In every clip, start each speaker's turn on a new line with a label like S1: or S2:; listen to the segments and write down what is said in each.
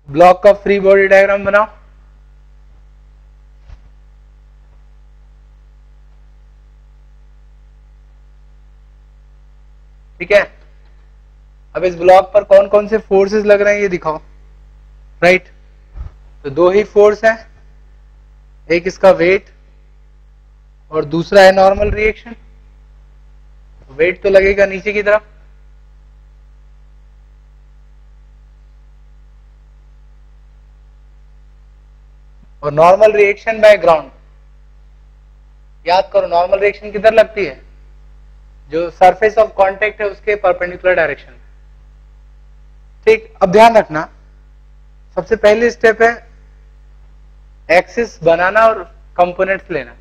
S1: Block का free body diagram बनाओ। ठीक है, अब इस ब्लॉक पर कौन कौन से फोर्सेस लग रहे हैं ये दिखाओ। राइट, तो दो ही फोर्स है, एक इसका वेट और दूसरा है नॉर्मल रिएक्शन। वेट तो लगेगा नीचे की तरफ, और नॉर्मल रिएक्शन बाय ग्राउंड। याद करो नॉर्मल रिएक्शन किधर लगती है, जो सरफेस ऑफ कांटेक्ट है उसके परपेंडिकुलर डायरेक्शन में। ठीक, अब ध्यान रखना सबसे पहली स्टेप है एक्सिस बनाना और कंपोनेंट्स लेना।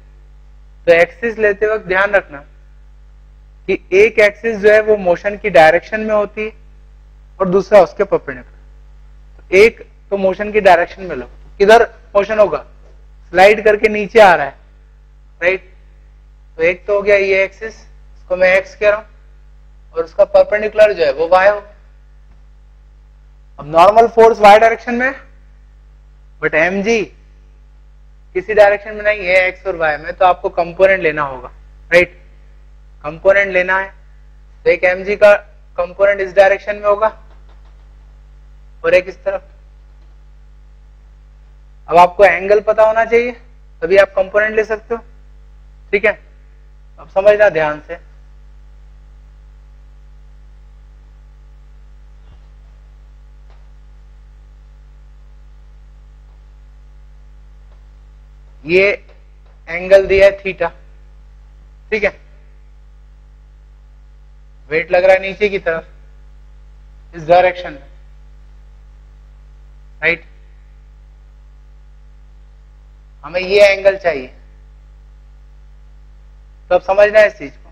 S1: तो एक्सिस लेते वक्त ध्यान रखना कि एक एक्सिस जो है वो मोशन की डायरेक्शन में होती है और दूसरा उसके परपेंडिकुलर। तो एक तो मोशन की डायरेक्शन में लो, किधर मोशन होगा, स्लाइड करके नीचे आ रहा है। राइट, तो एक तो हो गया ये एक्सिस, इसको मैं एक्स कह रहा हूं, और उसका परपेंडिकुलर जो है वो वाई हो। अब नॉर्मल फोर्स वाई डायरेक्शन में, बट mg किसी डायरेक्शन में नहीं है, एक्स और वाई में, तो आपको कंपोनेंट लेना होगा। राइट, कंपोनेंट लेना है तो एक mg का कंपोनेंट इस डायरेक्शन में होगा और एक इस तरफ। अब आपको एंगल पता होना चाहिए तभी आप कंपोनेंट ले सकते हो। ठीक है, अब समझना ध्यान से। ये एंगल दिया है थीटा। ठीक है, वेट लग रहा है नीचे की तरफ इस डायरेक्शन में। राइट, हमें ये एंगल चाहिए, तो अब समझना है इस चीज को।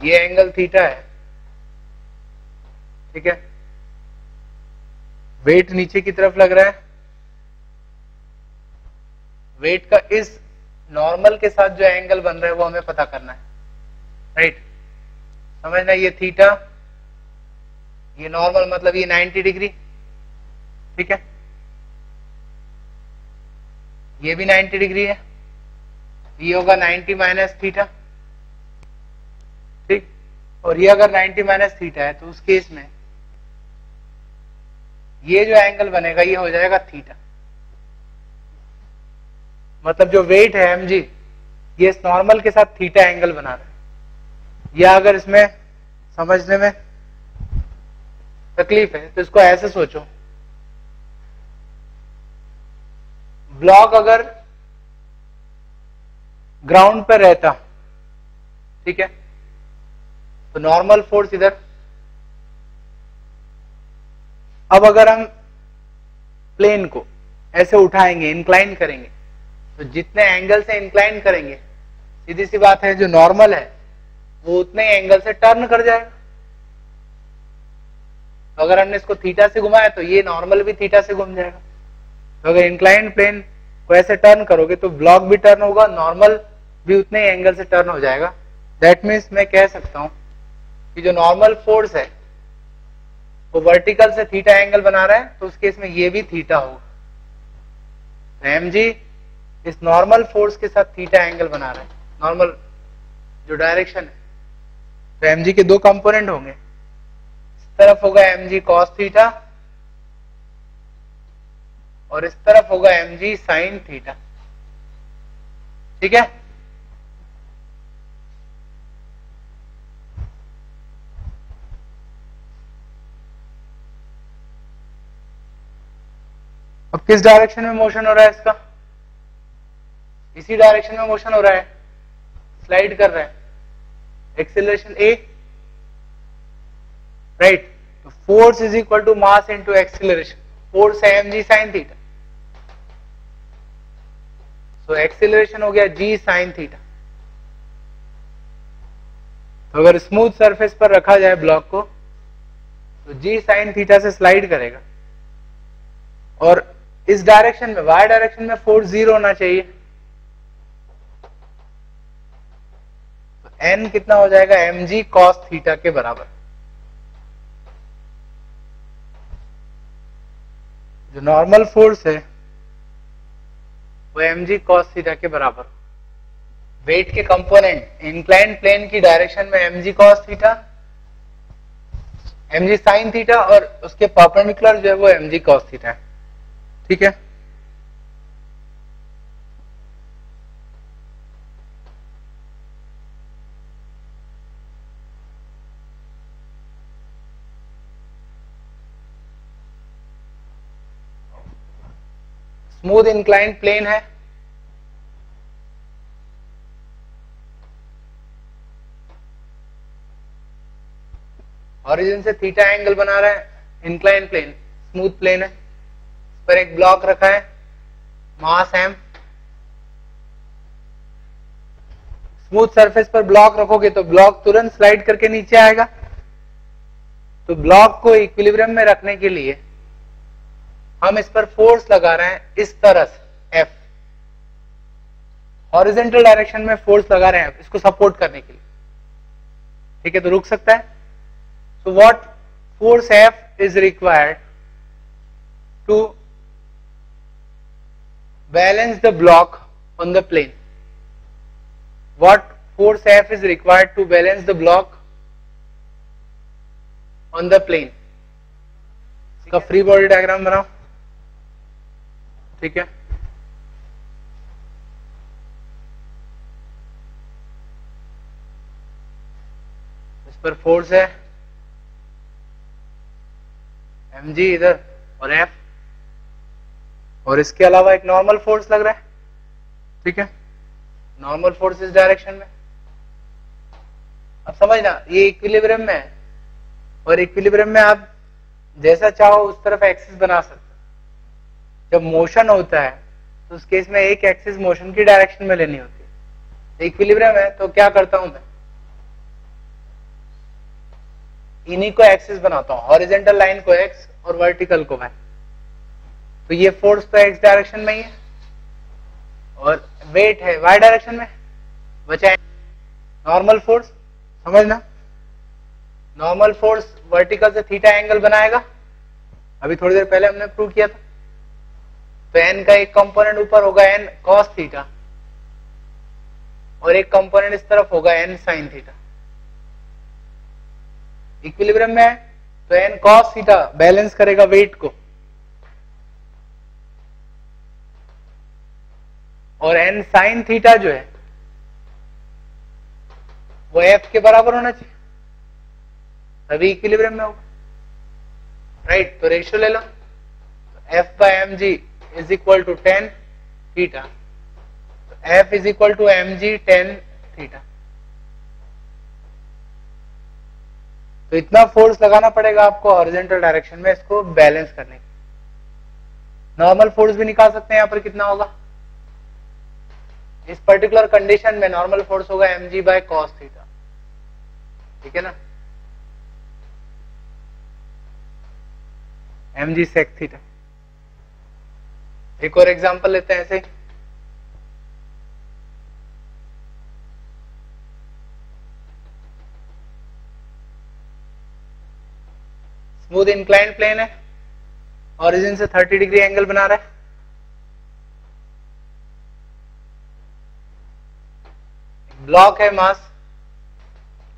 S1: ये एंगल थीटा है। ठीक है, वेट नीचे की तरफ लग रहा है। वेट का इस नॉर्मल के साथ जो एंगल बन रहा है वो हमें पता करना है। राइट, समझना, ये थीटा, ये नॉर्मल मतलब ये 90 डिग्री। ठीक है, ये भी 90 डिग्री है, ये होगा 90 माइनस थीटा। ठीक, और ये अगर 90 माइनस थीटा है तो उस केस में ये जो एंगल बनेगा ये हो जाएगा थीटा। मतलब जो वेट है mg ये इस नॉर्मल के साथ थीटा एंगल बना रहा है। या अगर इसमें समझने में तकलीफ है तो इसको ऐसे सोचो, ब्लॉक अगर ग्राउंड पर रहता, ठीक है, तो नॉर्मल फोर्स इधर। अब अगर हम प्लेन को ऐसे उठाएंगे, इंक्लाइन करेंगे, तो जितने एंगल से इंक्लाइन करेंगे सीधी सी बात है जो नॉर्मल है वो उतने एंगल से टर्न कर जाएगा। तो अगर हमने इसको थीटा से घुमाया तो ये नॉर्मल भी थीटा से घूम जाएगा। तो अगर इंक्लाइंड प्लेन को ऐसे टर्न करोगे तो ब्लॉक भी टर्न होगा, नॉर्मल भी उतने एंगल से टर्न हो जाएगा। दैट मीन्स मैं कह सकता हूं कि जो नॉर्मल फोर्स है वो वर्टिकल से थीटा एंगल बना रहा है, तो उस केस में ये भी थीटा होगा। तो mg इस नॉर्मल फोर्स के साथ थीटा एंगल बना रहा है, नॉर्मल जो डायरेक्शन है। तो mg के दो कंपोनेंट होंगे, इस तरफ होगा mg cos थीटा और इस तरफ होगा mg sin थीटा। ठीक है, अब किस डायरेक्शन में मोशन हो रहा है इसका, इसी डायरेक्शन में मोशन हो रहा है, स्लाइड कर रहा है, एक्सेलरेशन a। राइट, तो force is equal to mass into acceleration. Force है mg sin theta, so acceleration हो गया g sin थीटा। तो अगर स्मूथ सरफेस पर रखा जाए ब्लॉक को तो g sin थीटा से स्लाइड करेगा और इस डायरेक्शन में, वाई डायरेक्शन में फोर्स 0 होना चाहिए। तो n कितना हो जाएगा, mg cos थीटा के बराबर। जो नॉर्मल फोर्स है वो mg cos थीटा के बराबर। वेट के कंपोनेंट इंक्लाइंड प्लेन की डायरेक्शन में mg cos theta, mg sin theta, और उसके परपेंडिकुलर जो है वो mg cos थीटा है। ठीक है, स्मूथ इंक्लाइंड प्लेन है, ओरिजिन से थीटा एंगल बना रहा है, इंक्लाइंड प्लेन, स्मूथ प्लेन है, इस पर एक ब्लॉक रखा है, मास m। स्मूथ सरफेस पर ब्लॉक रखोगे तो ब्लॉक तुरंत स्लाइड करके नीचे आएगा। तो ब्लॉक को इक्विलिब्रियम में रखने के लिए हम इस पर फोर्स लगा रहे हैं इस तरह से, F हॉरिजॉन्टल डायरेक्शन में फोर्स लगा रहे हैं इसको सपोर्ट करने के लिए। ठीक है, तो रुक सकता है। So what force F is required to balance the block on the plane? What force F is required to balance the block on the plane? इसका फ्री बॉडी डायग्राम बनाओ। ठीक है, इस पर फोर्स है mg इधर और F, और इसके अलावा एक नॉर्मल फोर्स लग रहा है। ठीक है, नॉर्मल फोर्स इस डायरेक्शन में। अब समझना, ये इक्विलिब्रियम में है, और इक्विलिब्रियम में आप जैसा चाहो उस तरफ एक्सिस बना सकते हो। जब मोशन होता है तो उस केस में एक एक्सिस मोशन की डायरेक्शन में लेनी होती है। इक्विलिब्रियम है तो क्या करता हूं मैं, इन्हीं को एक्सिस बनाता हूं, हॉरिजॉन्टल लाइन को x और वर्टिकल को y। तो ये फोर्स तो x डायरेक्शन में ही है और वेट है y डायरेक्शन में, बचा नॉर्मल फोर्स। समझना, नॉर्मल फोर्स वर्टिकल से थीटा एंगल बनाएगा, अभी थोड़ी देर पहले हमने प्रूव किया था। तो n का एक कंपोनेंट ऊपर होगा n cos थीटा, और एक कंपोनेंट इस तरफ होगा n sin थीटा। इक्विलिब्रियम में है तो n cos थीटा बैलेंस करेगा वेट को, और n sin थीटा जो है वो F के बराबर होना चाहिए, तभी इक्विलिब्रियम में होगा। राइट, तो रेशियो ले लो, F by mg is equal to tan theta, F is equal to mg tan theta. तो इतना फोर्स लगाना पड़ेगा आपको हॉरिजॉन्टल डायरेक्शन में इसको बैलेंस करने के। नॉर्मल फोर्स भी निकाल सकते हैं यहाँ पर कितना होगा। इस पर्टिकुलर कंडीशन में नॉर्मल फोर्स होगा mg by cos थीटा। ठीक है ना, mg sec थीटा। एक और एग्जांपल लेते हैं ऐसे। स्मूथ इंक्लाइंड प्लेन है, ओरिजिन से 30 डिग्री एंगल बना रहा है, ब्लॉक है मास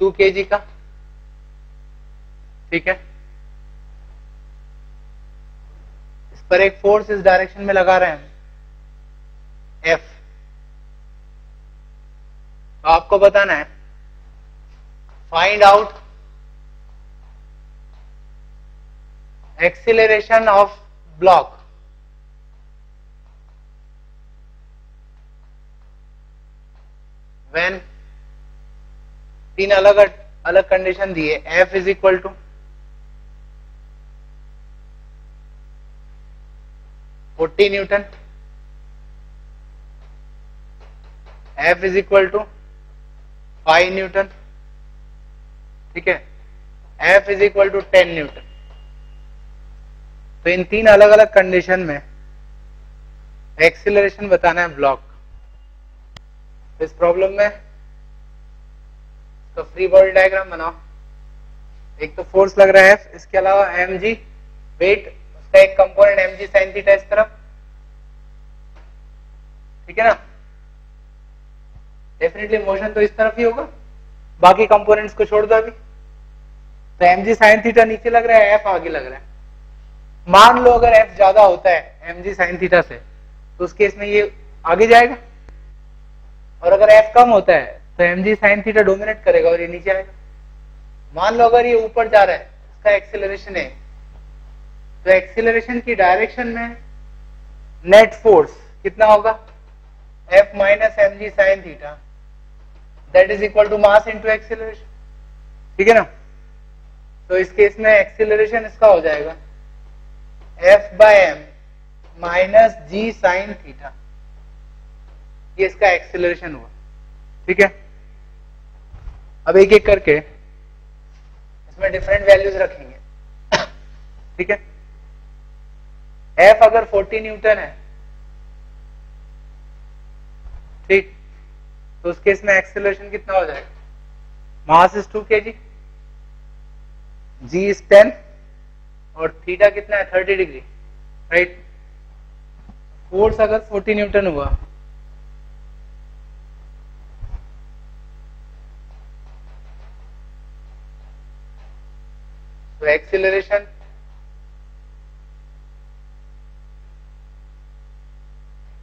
S1: 2 kg का। ठीक है, इस पर एक फोर्स इस डायरेक्शन में लगा रहे हैं F। तो आपको बताना है find out acceleration of block when, तीन अलग अलग कंडीशन दिए। F is equal to 40 newton, F is equal to 5 newton. ठीक है, F is equal to 10 newton. तो इन तीन अलग अलग कंडीशन में एक्सीलरेशन बताना है ब्लॉक। इस प्रॉब्लम में तो फ्री बॉडी डायग्राम बनाओ। एक तो फोर्स लग रहा है F, इसके अलावा mg वेट, उसका एक कंपोनेंट mg sin थीटा इस तरफ, ठीक है ना। डेफिनेटली मोशन तो इस तरफ ही होगा, बाकी कंपोनेंट्स को छोड़ दो अभी। तो mg sin थीटा नीचे लग रहा है, F आगे लग रहा है। मान लो अगर F ज्यादा होता है mg sin थीटा से, तो उस केस में ये आगे जाएगा, और अगर F कम होता है तो mg sin थीटा डोमिनेट करेगा और ये नीचे आएगा। मान लो अगर ये ऊपर जा रहा है, इसका एक्सीलरेशन है, तो एक्सीलरेशन की डायरेक्शन में नेट फोर्स कितना होगा, F minus mg sin theta, that is equal to mass into acceleration, ठीक है ना। तो इस केस में एक्सीलरेशन इसका हो जाएगा F by m minus g sin theta, ये इसका एक्सीलरेशन हुआ, ठीक है। अब एक एक करके इसमें डिफरेंट वैल्यूज रखेंगे, ठीक है। F अगर 40 न्यूटन है, ठीक, तो उस केस में एक्सीलरेशन कितना हो जाएगा, मास इज 2 kg, g इज 10 और थीटा कितना है 30 डिग्री, राइट। फोर्स अगर 40 न्यूटन हुआ, तो acceleration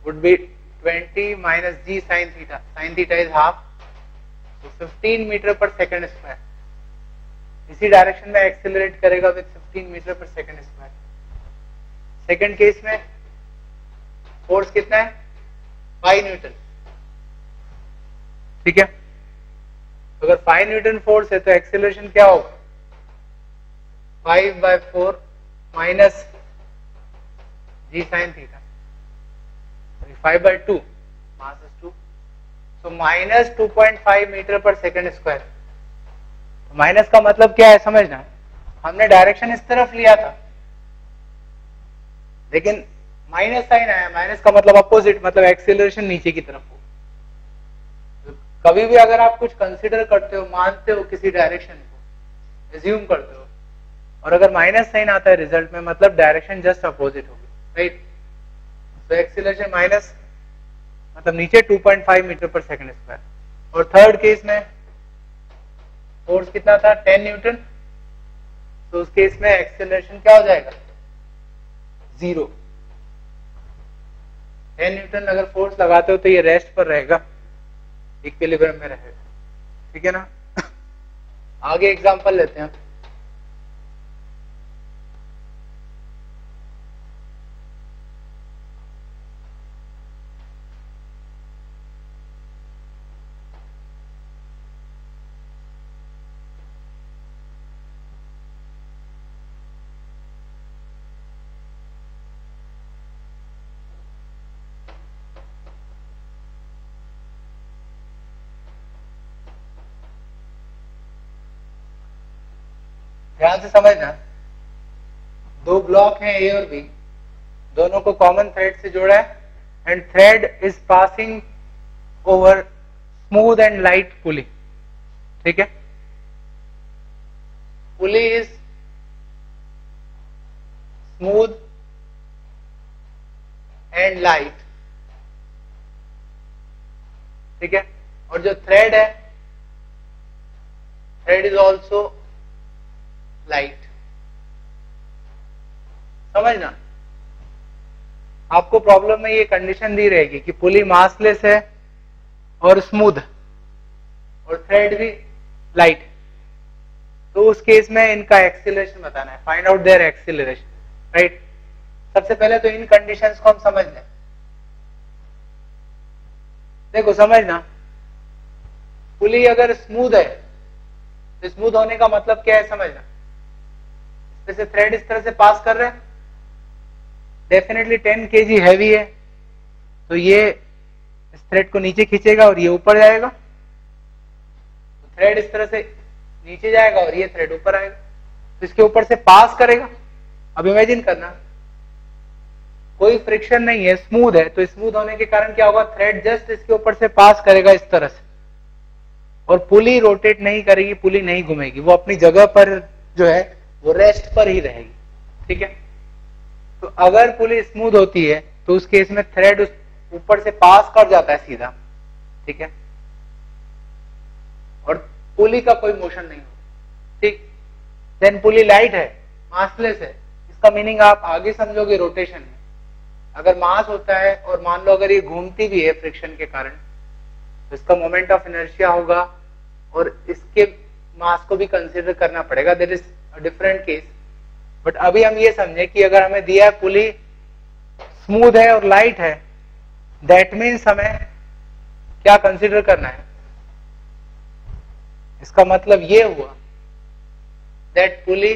S1: would be 20 minus g sin theta. Sin theta is half, so 15 metre per second square. इसी डायरेक्शन में एक्सेलरेट करेगा with 15 metre per second square. Second case में फोर्स कितना है 5 न्यूटन, ठीक है। अगर 5 न्यूटन फोर्स है तो एक्सेलरेशन क्या होगा, 5/4 minus g sine theta, 5/2, mass is 2, so minus 2.5 metre per second square. Minus का मतलब क्या है समझना, हमने डायरेक्शन इस तरफ लिया था, लेकिन माइनस साइन आया, माइनस का मतलब अपोजिट, मतलब एक्सेलरेशन नीचे की तरफ हो। तो कभी भी अगर आप कुछ कंसीडर करते हो, मानते हो किसी डायरेक्शन को, एज्यूम करते हो, और अगर माइनस साइन आता है रिजल्ट में, मतलब डायरेक्शन जस्ट अपोजिट होगी, राइट। तो एक्सीलरेशन माइनस मतलब नीचे 2.5 मीटर पर सेकंड स्क्वायर। और थर्ड केस में फोर्स कितना था 10 न्यूटन, तो उस केस में एक्सीलरेशन क्या हो जाएगा 0। 10 न्यूटन अगर फोर्स लगाते हो तो ये रेस्ट पर रहेगा, इक्विलिब्रियम में रहेगा, ठीक है ना। आगे एग्जांपल लेते हैं। ध्यान से समझना, दो ब्लॉक हैं ए और बी, दोनों को कॉमन थ्रेड से जोड़ा है, and thread is passing over smooth and light pulley, ठीक है। Pulley is smooth and light, ठीक है। और जो थ्रेड है, थ्रेड इज ऑल्सो लाइट। समझना, आपको प्रॉब्लम में ये कंडीशन दी रहेगी कि पुली मासलेस है और स्मूथ और थ्रेड भी लाइट, तो उस केस में इनका एक्सीलरेशन बताना है, find out their acceleration, right. सबसे पहले तो इन कंडीशंस को हम समझ लें। देखो समझना, पुली अगर स्मूथ है तो स्मूथ होने का मतलब क्या है समझना, जैसे थ्रेड इस तरह से पास कर रहे हैं, डेफिनेटली 10 kg हैवी है, तो ये इस थ्रेड को नीचे खींचेगा और ये ऊपर जाएगा, तो थ्रेड इस तरह से नीचे जाएगा और ये थ्रेड ऊपर आएगा, तो इसके ऊपर से पास करेगा। अब इमेजिन करना, कोई फ्रिक्शन नहीं है, स्मूथ है, तो स्मूथ होने के कारण क्या होगा, थ्रेड जस्ट इसके ऊपर से पास करेगा इस तरह से, और पुली रोटेट नहीं करेगी, पुली नहीं घूमेगी, वो अपनी जगह पर जो है वो रेस्ट पर ही रहेगी। ठीक है, तो अगर पुली स्मूथ होती है तो उस केस में थ्रेड उस ऊपर से पास कर जाता है सीधा। ठीक है, और पुली का कोई मोशन नहीं होता। ठीक, देन पुली लाइट है, मासलेस है, इसका मीनिंग आप आगे समझोगे रोटेशन में। अगर मास होता है और मान लो अगर ये घूमती भी है फ्रिक्शन के कारण, तो इसका मोमेंट ऑफ इनर्शिया होगा और इसके मास को भी कंसीडर करना पड़ेगा, that is a different case. But अभी हम ये समझे कि अगर हमें दिया है पुली स्मूथ है और लाइट है, दैट मीन्स हमें क्या कंसीडर करना है, इसका मतलब ये हुआ that pulley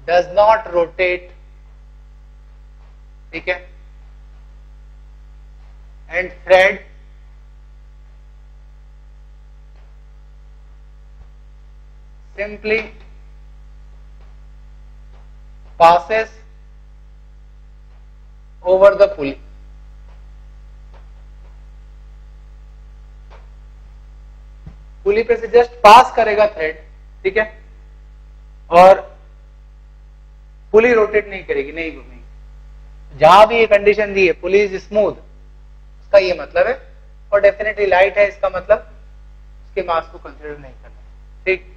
S1: does not rotate. ठीक है, and thread simply passes over the pulley। पुली पे से जस्ट पास करेगा थ्रेड। ठीक है, और पुली रोटेट नहीं करेगी, नहीं घूमेगी। जहां भी ये कंडीशन दी है पुली इज स्मूथ, उसका ये मतलब है, और डेफिनेटली लाइट है, इसका मतलब उसके मास को कंसिडर नहीं करना। ठीक,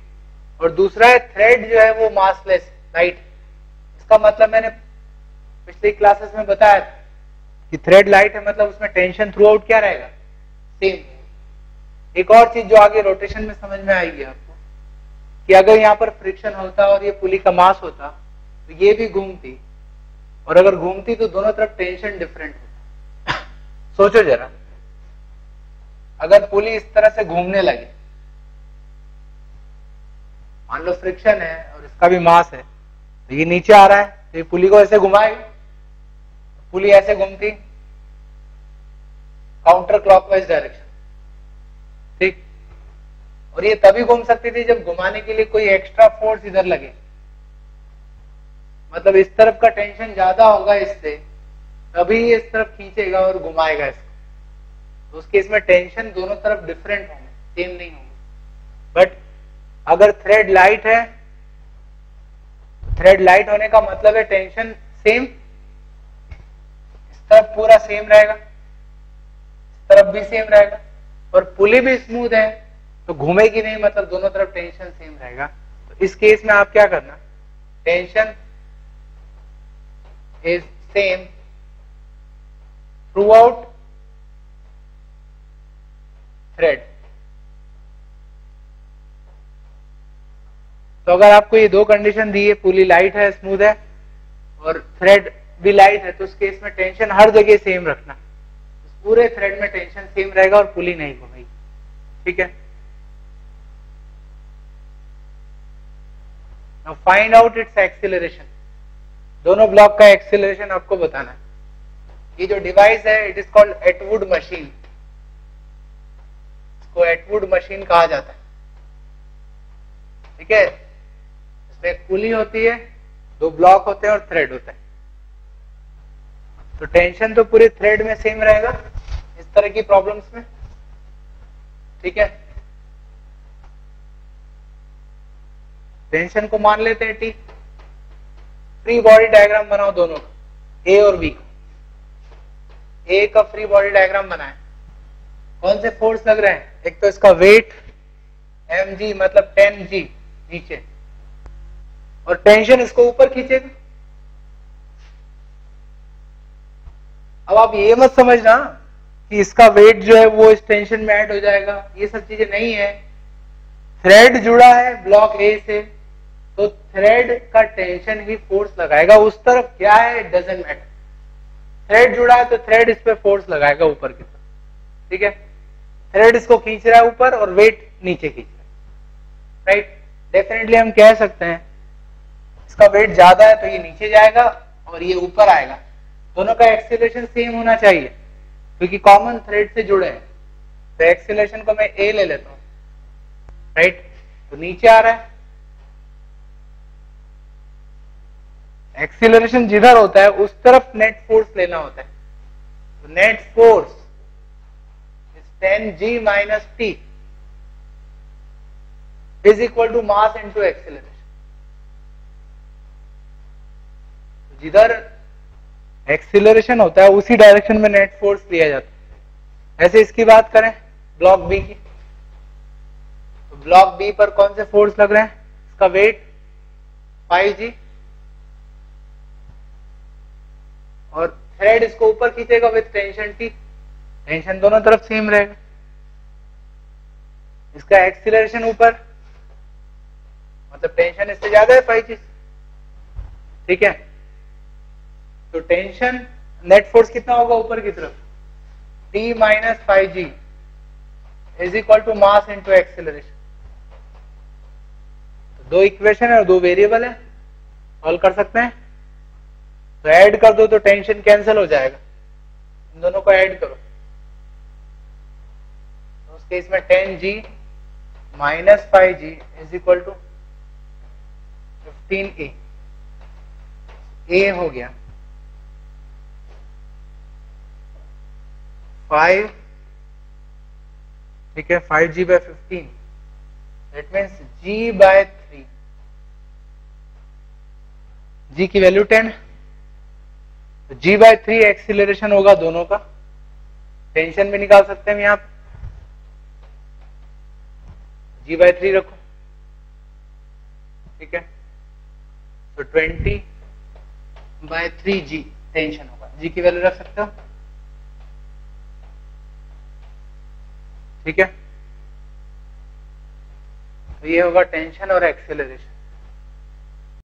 S1: और दूसरा है थ्रेड जो है वो मासलेस लाइट, इसका मतलब मैंने पिछली क्लासेस में बताया था कि थ्रेड लाइट है, मतलब उसमें टेंशन थ्रू आउट क्या रहेगा, सेम। एक और चीज जो आगे रोटेशन में समझ में आएगी आपको, कि अगर यहाँ पर फ्रिक्शन होता और ये पुली का मास होता तो ये भी घूमती, और अगर घूमती तो दोनों तरफ टेंशन डिफरेंट होता। सोचो जरा, अगर पुली इस तरह से घूमने लगे, मान लो फ्रिक्शन है और इसका भी मास है, तो ये नीचे आ रहा है, तो ये पुली को ऐसे घुमाएगी, पुली ऐसे घूमती काउंटर क्लॉकवाइज डायरेक्शन। ठीक, और ये तभी घूम सकती थी जब घुमाने के लिए कोई एक्स्ट्रा फोर्स इधर लगे, मतलब इस तरफ का टेंशन ज्यादा होगा इससे, तभी ये इस तरफ खींचेगा और घुमाएगा इसको। तो उस केस में टेंशन दोनों तरफ डिफरेंट होंगे, सेम नहीं होंगे। बट अगर थ्रेड लाइट है, थ्रेड लाइट होने का मतलब है टेंशन सेम, इस तरफ पूरा सेम रहेगा, इस तरफ भी सेम रहेगा, और पुली भी स्मूथ है तो घूमेगी नहीं, मतलब दोनों तरफ टेंशन सेम रहेगा। तो इस केस में आप क्या करना, tension is same through out thread. तो अगर आपको ये दो कंडीशन दी है, पुली लाइट है, स्मूथ है, और थ्रेड भी लाइट है, तो उस केस में टेंशन हर जगह सेम रखना, पूरे थ्रेड में टेंशन सेम रहेगा और पुली नहीं घूमेगी। ठीक है, now find out it's acceleration. दोनों ब्लॉक का एक्सीलरेशन आपको बताना है। ये जो डिवाइस है it is called Atwood machine, इसको एटवुड मशीन कहा जाता है। ठीक है, इसमें एक पुली होती है, दो ब्लॉक होते हैं और थ्रेड होता है। तो टेंशन तो पूरे थ्रेड में सेम रहेगा इस तरह की प्रॉब्लम्स में। ठीक है, टेंशन को मान लेते हैं टी। फ्री बॉडी डायग्राम बनाओ दोनों का, ए और बी का। ए का फ्री बॉडी डायग्राम बनाए, कौन से फोर्स लग रहे हैं, एक तो इसका वेट mg मतलब 10g नीचे, और टेंशन इसको ऊपर खींचेगा। अब आप ये मत समझना कि इसका वेट जो है वो इस टेंशन में ऐड हो जाएगा, ये सब चीजें नहीं है। थ्रेड जुड़ा है ब्लॉक ए से, तो थ्रेड का टेंशन ही फोर्स लगाएगा, उस तरफ क्या है इट डजंट मैटर। थ्रेड जुड़ा है तो थ्रेड इस पे फोर्स लगाएगा ऊपर की तरफ। ठीक है, थ्रेड इसको खींच रहा है ऊपर और वेट नीचे खींच रहा है, राइट। डेफिनेटली हम कह सकते हैं इसका वेट ज्यादा है तो ये नीचे जाएगा और ये ऊपर आएगा। दोनों का एक्सीलरेशन सेम होना चाहिए क्योंकि कॉमन थ्रेड से जुड़े हैं। तो एक्सीलरेशन को मैं ए ले लेता हूं, राइट। तो नीचे आ रहा है, एक्सीलरेशन जिधर होता है उस तरफ नेट फोर्स लेना होता है। तो net force is 10g minus T is equal to mass into acceleration. जिधर एक्सीलरेशन होता है उसी डायरेक्शन में नेट फोर्स लिया जाता है। ऐसे इसकी बात करें ब्लॉक बी की, तो ब्लॉक बी पर कौन से फोर्स लग रहे हैं? इसका वेट 5g और थ्रेड इसको ऊपर खींचेगा विद टेंशन टी, टेंशन दोनों तरफ सेम रहेगा। इसका एक्सीलरेशन ऊपर, मतलब टेंशन इससे ज्यादा है 5g, ठीक है। तो टेंशन नेट फोर्स कितना होगा ऊपर की तरफ? T minus 5g is equal to mass into acceleration. दो इक्वेशन है और दो वेरिएबल है, सॉल्व कर सकते हैं। तो ऐड कर दो तो टेंशन कैंसिल हो जाएगा, इन दोनों को ऐड करो। तो उस केस में 10g minus 5g is equal to 15a, a हो गया 5, ठीक है, 5g by 15, that means g by 3, g की वैल्यू 10, तो g by 3 एक्सीलरेशन होगा दोनों का। टेंशन भी निकाल सकते हैं हम यहाँ पे, g by 3 रखो, ठीक है। तो 20 by 3g टेंशन होगा, g की वैल्यू रख सकते हो, ठीक है। तो ये होगा टेंशन और एक्सेलरेशन।